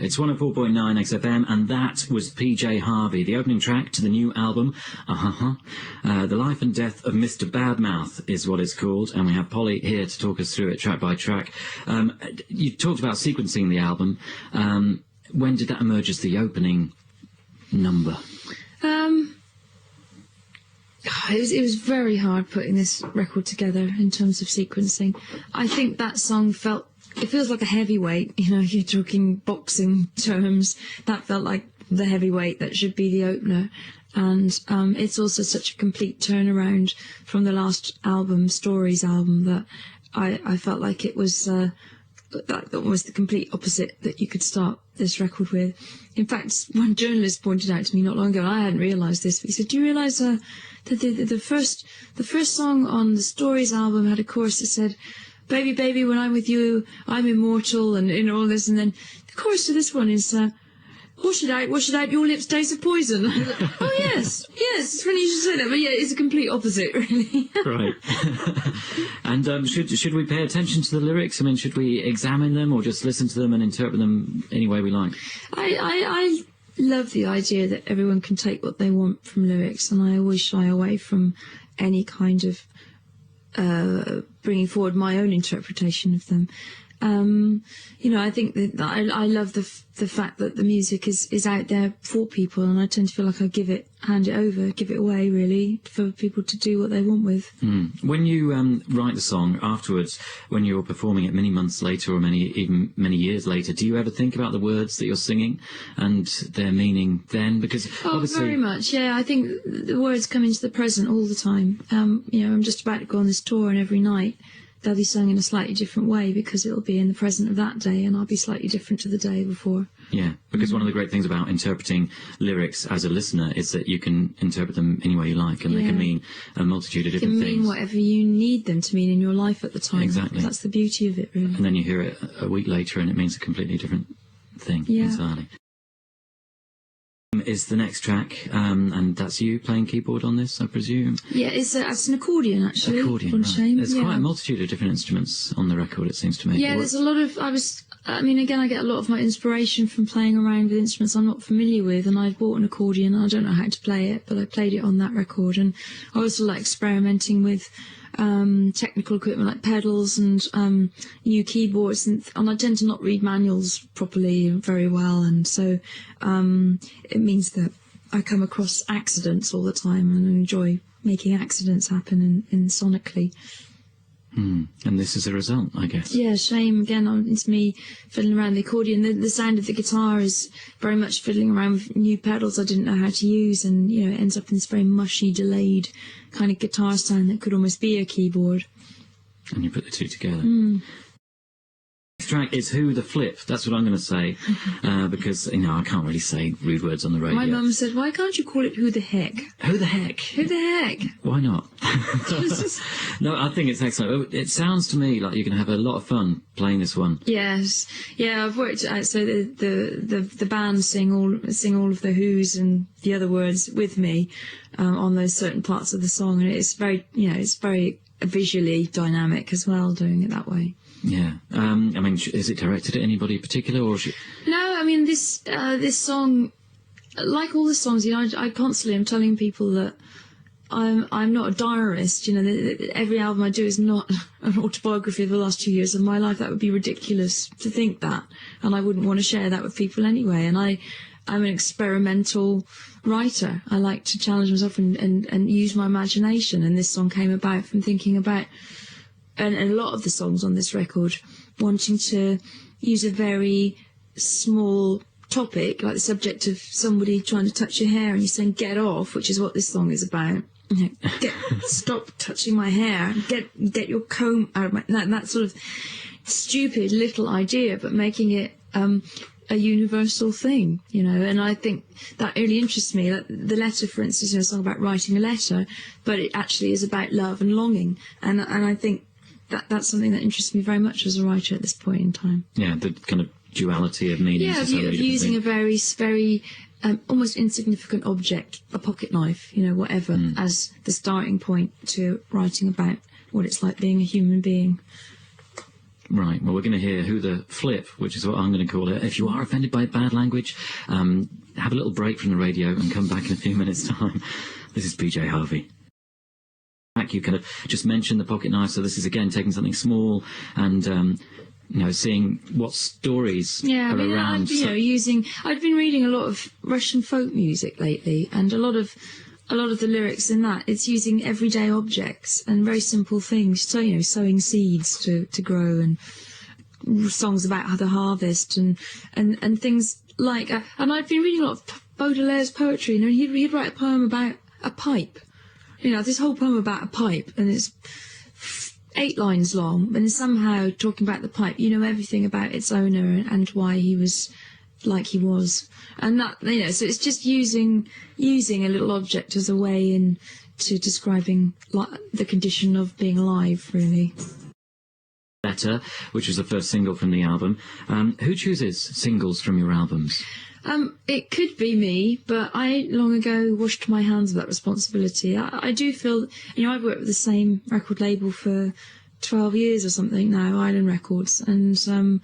It's 104.9 XFM, and that was PJ Harvey, the opening track to the new album, The Life and Death of Mr. Badmouth is what it's called, and we have Polly here to talk us through it track by track. You talked about sequencing the album. When did that emerge as the opening number? It was very hard putting this record together in terms of sequencing. I think that song feels like a heavyweight, you know, if you're talking boxing terms. That felt like the heavyweight that should be the opener. And it's also such a complete turnaround from the last album, Stories album, that I felt like it was that was the complete opposite that you could start this record with. In fact, one journalist pointed out to me not long ago, and I hadn't realised this, but he said, do you realise that the first song on the Stories album had a chorus that said, "Baby, baby, when I'm with you, I'm immortal," and you know, all this, and then the chorus to this one is, wash it out, your lips taste of poison. I was like, oh yes, it's funny you should say that, but yeah, it's a complete opposite, really. Right. And should we pay attention to the lyrics? I mean, should we examine them or just listen to them and interpret them any way we like? I love the idea that everyone can take what they want from lyrics, and I always shy away from any kind of bringing forward my own interpretation of them. You know, I think that I love the fact that the music is out there for people, and I tend to feel like I give it away, really, for people to do what they want with. When you write the song afterwards, when you're performing it many months later or even many years later, do you ever think about the words that you're singing and their meaning then? Because obviously, very much, yeah. I think the words come into the present all the time. You know, I'm just about to go on this tour, and every night they'll be sung in a slightly different way because it'll be in the present of that day, and I'll be slightly different to the day before. Yeah, because one of the great things about interpreting lyrics as a listener is that you can interpret them any way you like, and they can mean a multitude of different things. They can mean whatever you need them to mean in your life at the time. Exactly. That's the beauty of it, really. And then you hear it a week later and it means a completely different thing entirely. Is the next track, and that's you playing keyboard on this, I presume? Yeah, it's an accordion, actually. Accordion, right. There's quite a multitude of different instruments on the record, it seems to me. Yeah, there's a lot of... I mean, again, I get a lot of my inspiration from playing around with instruments I'm not familiar with, and I bought an accordion, and I don't know how to play it, but I played it on that record. And I also like experimenting with technical equipment like pedals and new keyboards, and I tend to not read manuals properly very well, and so it means that I come across accidents all the time and enjoy making accidents happen in sonically. And this is a result, I guess. Yeah, shame. Again, it's me fiddling around the accordion. The sound of the guitar is very much fiddling around with new pedals I didn't know how to use, and you know, it ends up in this very mushy, delayed kind of guitar sound that could almost be a keyboard. And you put the two together. Next track is Who the Flip. That's what I'm going to say, because, you know, I can't really say rude words on the radio. My mum said, why can't you call it Who the Heck? Who the Heck? Who the Heck? Why not? No, I think it's excellent. It sounds to me like you're going to have a lot of fun playing this one. Yes. Yeah, I've worked out, so the band sing all of the Who's and the other words with me on those certain parts of the song, and it's very, you know, it's very visually dynamic as well, doing it that way. Yeah. I mean, is it directed at anybody particular, or? No, I mean, this song, like all the songs, you know, I constantly am telling people that I'm not a diarist. You know, every album I do is not an autobiography of the last 2 years of my life. That would be ridiculous to think that, and I wouldn't want to share that with people anyway. And I'm an experimental writer. I like to challenge myself and use my imagination. And this song came about from thinking about, and a lot of the songs on this record, wanting to use a very small topic, like the subject of somebody trying to touch your hair and you're saying get off, which is what this song is about. You know, stop touching my hair, get your comb out of my... That sort of stupid little idea, but making it a universal thing, you know. And I think that really interests me. Like the letter, for instance, you know, a song about writing a letter, but it actually is about love and longing. And I think that's something that interests me very much as a writer at this point in time. Yeah, the kind of duality of meanings. Yeah, of using a very, very almost insignificant object, a pocket knife, you know, whatever, as the starting point to writing about what it's like being a human being. Right, well, we're going to hear Who the Flip, which is what I'm going to call it. If you are offended by bad language, have a little break from the radio and come back in a few minutes' time. This is PJ Harvey. You kind of just mentioned the pocket knife, so this is again taking something small and seeing what stories are around. I've been reading a lot of Russian folk music lately, and a lot of the lyrics in that, it's using everyday objects and very simple things. So sowing seeds to grow, and songs about the harvest and things like. And I've been reading a lot of Baudelaire's poetry, and he'd write a poem about a pipe. This whole poem about a pipe, and it's 8 lines long, and somehow talking about the pipe, everything about its owner and why he was like he was. And that, so it's just using a little object as a way into describing the condition of being alive, really. Better, which was the first single from the album. Who chooses singles from your albums? It could be me, but I long ago washed my hands of that responsibility. I do feel, I've worked with the same record label for 12 years or something now, Island Records, and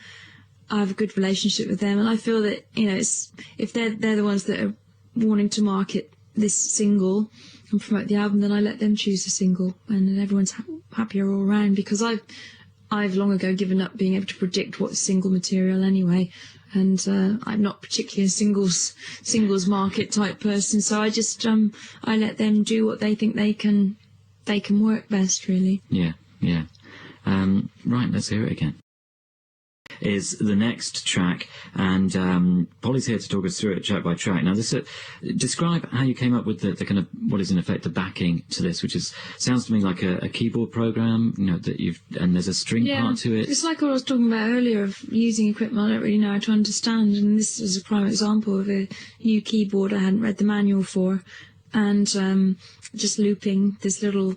I have a good relationship with them, and I feel that, if they're the ones that are wanting to market this single and promote the album, then I let them choose a single, and then everyone's happier all around, because I've long ago given up being able to predict what's single material anyway. And I'm not particularly a singles market type person, so I just I let them do what they think they can work best, really. Yeah. Right, let's hear it again. Is the next track, and Polly's here to talk us through it track by track. Now, describe how you came up with the kind of what is in effect the backing to this, which sounds to me like a keyboard program, and there's a string part to it. It's like what I was talking about earlier of using equipment I don't really know how to understand, and this is a prime example of a new keyboard I hadn't read the manual for, and just looping this little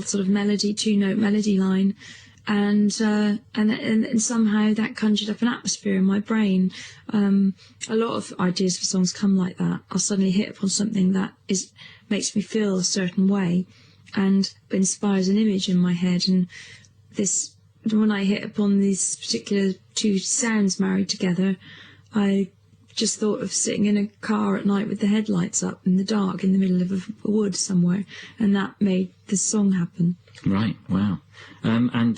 sort of melody, 2-note melody line. And somehow that conjured up an atmosphere in my brain. A lot of ideas for songs come like that. I'll suddenly hit upon something that makes me feel a certain way, and inspires an image in my head. And when I hit upon these particular 2 sounds married together, I just thought of sitting in a car at night with the headlights up in the dark in the middle of a wood somewhere, and that made this song happen. Right, wow. And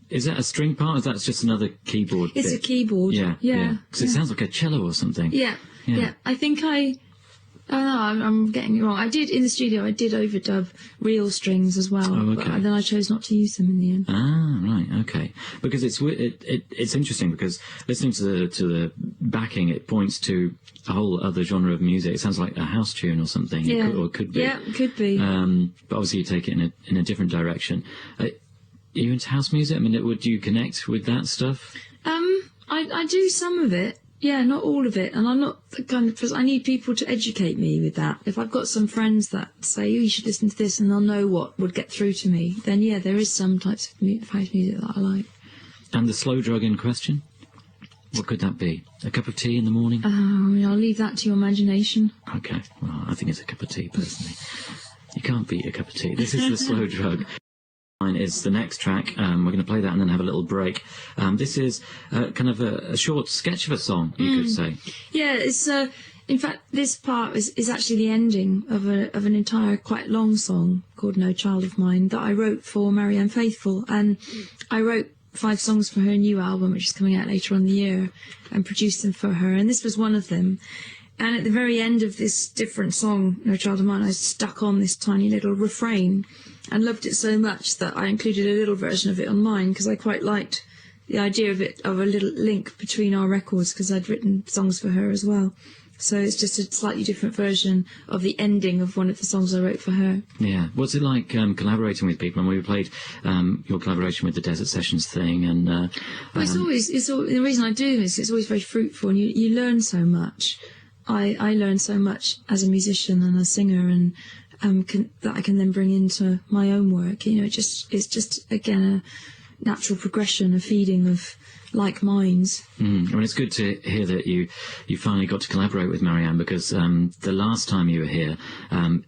is that a string part, or is that just another keyboard It's bit? A keyboard. Yeah. Because it sounds like a cello or something. Yeah. I think I'm getting it wrong. In the studio, I did overdub real strings as well. Oh, okay. But then I chose not to use them in the end. Ah, right, okay. Because it's interesting, because listening to the backing, it points to a whole other genre of music. It sounds like a house tune or something. Yeah. It could be. Yeah, it could be. But obviously you take it in a different direction. Are you into house music? I mean, would you connect with that stuff? I do some of it. Yeah, not all of it, and I'm not the kind of person. I need people to educate me with that. If I've got some friends that say, "Oh, you should listen to this," and they'll know what would get through to me, then yeah, there is some types of house music that I like. And the slow drug in question, what could that be? A cup of tea in the morning? I'll leave that to your imagination. Okay, well, I think it's a cup of tea personally. You can't beat a cup of tea. This is the slow drug. Is the next track. We're going to play that and then have a little break. This is kind of a short sketch of a song, you could say. Yeah, it's in fact this part is actually the ending of an entire quite long song called No Child of Mine that I wrote for Marianne Faithfull, and I wrote 5 songs for her new album, which is coming out later on in the year, and produced them for her, and this was one of them. And at the very end of this different song, No Child of Mine, I stuck on this tiny little refrain and loved it so much that I included a little version of it on mine, because I quite liked the idea of a little link between our records, because I'd written songs for her as well. So it's just a slightly different version of the ending of one of the songs I wrote for her. Yeah. What's it like collaborating with people? And we played your collaboration with the Desert Sessions thing, and well, it's always the reason I do this. It's always very fruitful, and you learn so much. I learn so much as a musician and a singer, and that I can then bring into my own work. It's just again a natural progression, a feeding of like minds. I mean, it's good to hear that you finally got to collaborate with Marianne, because the last time you were here,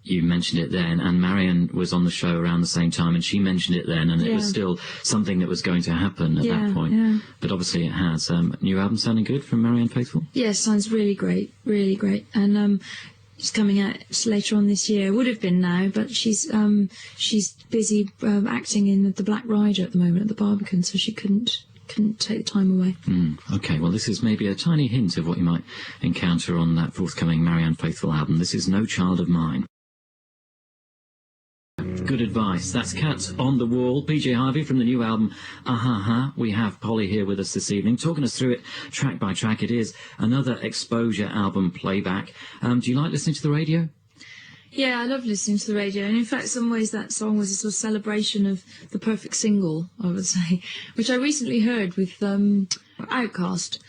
you mentioned it then, and Marianne was on the show around the same time, and she mentioned it then, and it was still something that was going to happen at that point. Yeah. But obviously it has. New album sounding good from Marianne Faithfull? Yeah, sounds really great, and it's coming out later on this year. Would have been now, but she's busy acting in The Black Rider at the moment at the Barbican, so she couldn't take the time away. Okay, well, this is maybe a tiny hint of what you might encounter on that forthcoming Marianne Faithfull album. This is No Child of Mine. Good advice. That's Cat on the Wall, PJ Harvey from the new album, We have Polly here with us this evening, talking us through it track by track. It is another Exposure album playback. Do you like listening to the radio? Yeah, I love listening to the radio, and in fact, in some ways that song was a sort of celebration of the perfect single, I would say, which I recently heard with Outkast,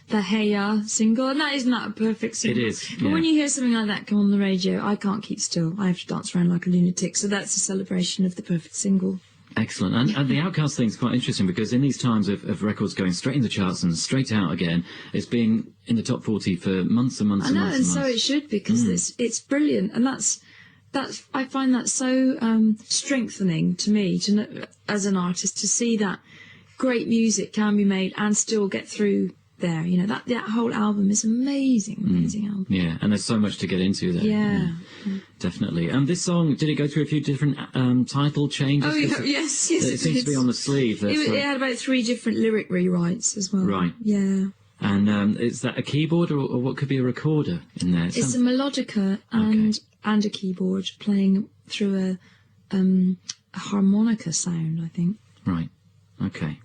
the Hey Ya single, and that isn't that a perfect single? It is. But when you hear something like that come on the radio, I can't keep still. I have to dance around like a lunatic, so that's a celebration of the perfect single. Excellent. And the Outkast thing's quite interesting, because in these times of records going straight in the charts and straight out again, it's been in the top 40 for months and months and months. I know, and so it should, because it's brilliant, and that's I find that so strengthening to me, to know, as an artist, to see that great music can be made and still get through there. You know, that whole album is amazing album. Yeah, and there's so much to get into there. Yeah. Definitely. This song, did it go through a few different title changes? Oh, yes. It seems to be on the sleeve. It had about 3 different lyric rewrites as well. Right. Yeah. And is that a keyboard or what could be a recorder in there? It's a melodica and a keyboard playing through a harmonica sound, I think. Right. Okay.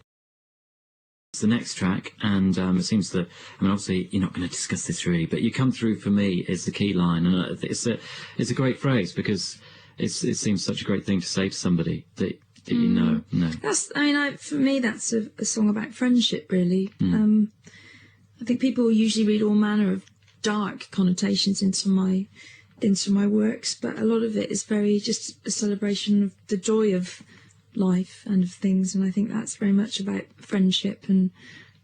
It's the next track, and it seems that, I mean, obviously you're not going to discuss this really, but "You Come Through For Me" is the key line, and it's a great phrase, because it seems such a great thing to say to somebody that you know. No. For me, that's a song about friendship, really. I think people usually read all manner of dark connotations into my works, but a lot of it is very just a celebration of the joy of life and of things, and I think that's very much about friendship and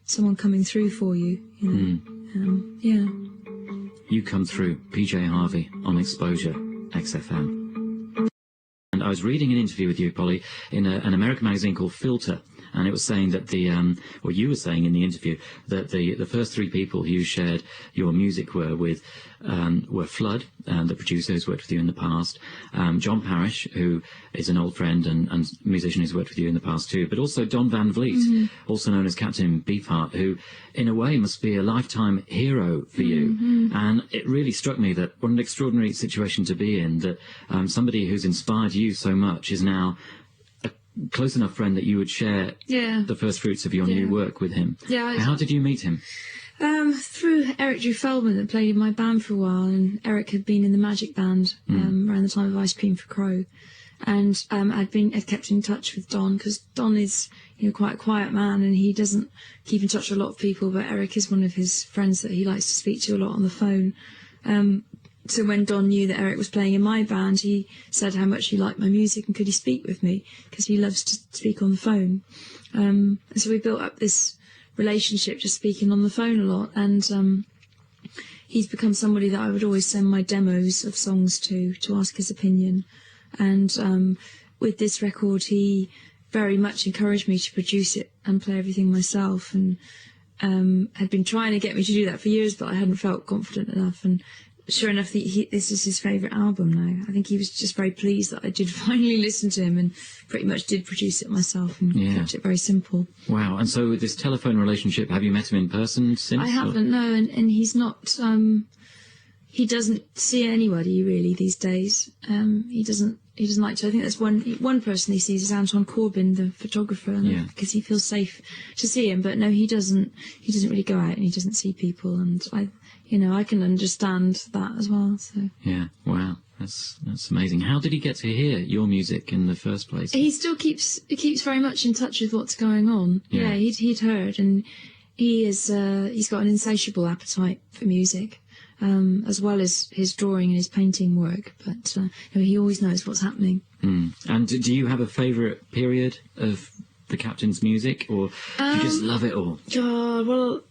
someone coming through for you. Yeah. You Come Through, PJ Harvey on Exposure, XFM. And I was reading an interview with you, Polly, in an American magazine called Filter, and it was saying that you were saying in the interview that the first 3 people who you shared your music with were Flood, the producer who's worked with you in the past, John Parrish, who is an old friend and musician who's worked with you in the past too, but also Don Van Vliet, also known as Captain Beefheart, who in a way must be a lifetime hero for you. And it really struck me that what an extraordinary situation to be in, that somebody who's inspired you so much is now close enough friend that you would share the first fruits of your new work with him. Yeah. How did you meet him? Through Eric Drew Feldman, that played in my band for a while, and Eric had been in the Magic Band around the time of Ice Cream for Crow, and I'd kept in touch with Don, because Don is quite a quiet man, and he doesn't keep in touch with a lot of people, but Eric is one of his friends that he likes to speak to a lot on the phone. So when Don knew that Eric was playing in my band, he said how much he liked my music and could he speak with me, because he loves to speak on the phone. And so we built up this relationship just speaking on the phone a lot, and he's become somebody that I would always send my demos of songs to ask his opinion. And with this record, he very much encouraged me to produce it and play everything myself, and had been trying to get me to do that for years, but I hadn't felt confident enough. And sure enough, this is his favourite album now. I think he was just very pleased that I did finally listen to him and pretty much did produce it myself and kept it very simple. Wow. And so with this telephone relationship, have you met him in person since? I haven't, no, and he's not... he doesn't see anybody really these days. He doesn't like to. I think that's one person he sees is Anton Corbin, the photographer, because he feels safe to see him. But no, he doesn't really go out and he doesn't see people. And I can understand that as well. So yeah, wow, that's amazing. How did he get to hear your music in the first place? He still keeps very much in touch with what's going on. Yeah, he'd heard, and he's got an insatiable appetite for music. As well as his drawing and his painting work, but he always knows what's happening. And do you have a favourite period of the Captain's music, or do you just love it all? Well,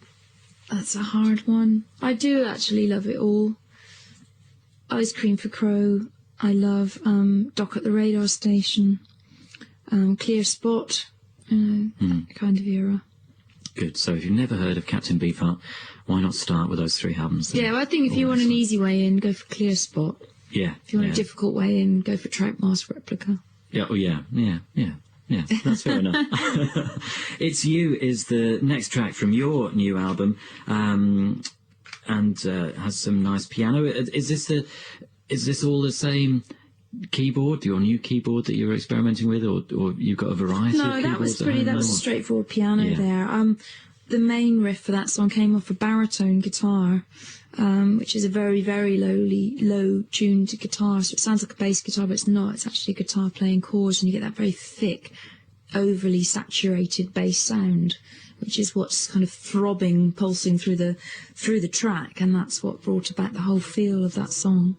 that's a hard one. I do actually love it all. Ice Cream for Crow. I love Dock at the Radar Station. Clear Spot. Kind of era. Good. So if you've never heard of Captain Beefheart, why not start with those 3 albums? Then? Yeah, well, I think if you want an easy way in, go for Clear Spot. Yeah. If you want a difficult way in, go for Troutmask Replica. Yeah. Oh, yeah. That's fair enough. It's You is the next track from your new album, and has some nice piano. Is this all the same keyboard, your new keyboard that you were experimenting with, or you've got a variety of keyboards? That was a straightforward piano there. The main riff for that song came off a baritone guitar, which is a very, very low-tuned guitar. So it sounds like a bass guitar, but it's not. It's actually a guitar playing chords, and you get that very thick, overly saturated bass sound, which is what's kind of throbbing, pulsing through the track, and that's what brought about the whole feel of that song.